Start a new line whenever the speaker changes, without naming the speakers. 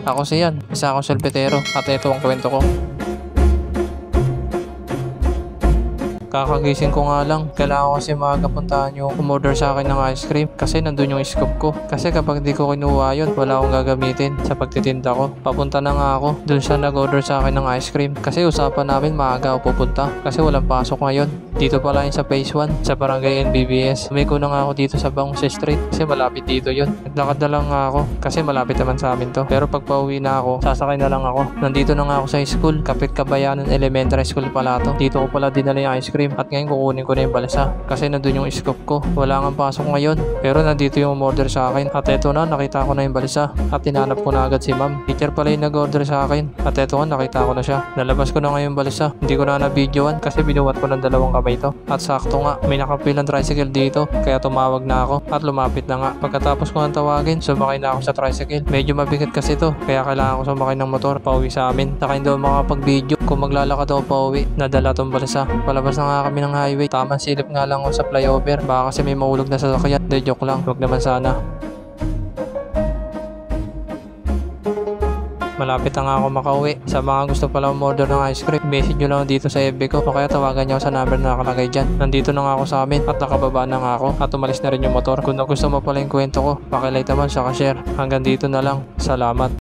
Ako si Yan, isa akong solpetero at ito ang kwento ko. Kakagising ko nga lang, kailangan ko kasi maaga puntahan yung umorder sa akin ng ice cream kasi nandun yung scoop ko. Kasi kapag di ko kinuha yun, wala akong gagamitin sa pagtitinda ko. Papunta na nga ako dun siya nag-order sa akin ng ice cream kasi usapan namin maaga ako pupunta kasi walang pasok ngayon. Dito pala yun sa phase 1 sa barangay NBBS. Umiko na nga ako dito sa Bangsa Street kasi malapit dito yun. Naglakad na lang nga ako kasi malapit naman sa amin to. Pero pag pauwi na ako, sasakay na lang ako. Nandito na nga ako sa school, Kapit Kabayanan Elementary School pala to. Dito ko pala dinala yung ice cream at ngayon kukunin ko na yung balsa kasi nandun yung scoop ko. Wala nga pasok ngayon pero nandito yung umorder sa akin at eto na, nakita ko na yung balsa at tinanap ko na agad si ma'am. Teacher pala yung nag-order sa akin at eto nga, nakita ko na siya. Nalabas ko na ngayon yung balsa. Hindi ko na na-videoan kasi binuwat ko ng dalawang kamay to. At sakto nga, may nakapilang tricycle dito kaya tumawag na ako at lumapit na nga. Pagkatapos ko nang tawagin, sumakay na ako sa tricycle. Medyo mabigat kasi to kaya kailangan ko sumakay ng motor pauwi sa amin. Saka hindi ako makapag-video kung maglalakad ako pauwi. Nadala tong balsa. Palabas na nga kami ng highway. Tamang silip nga lang ako sa flyover. Baka kasi may mahulog na sasakyan. De, joke lang. Huwag naman sana. Malapit na nga ako makauwi. Sa mga gusto pala umorder ng ice cream, message nyo lang dito sa FB ko o kaya tawagan nyo sa number na nakalagay dyan. Nandito na nga ako sa amin at nakababa na nga ako at umalis na rin yung motor. Kung gusto mo pala yung kwento ko, pakilike naman, saka share. Hanggang dito na lang. Salamat.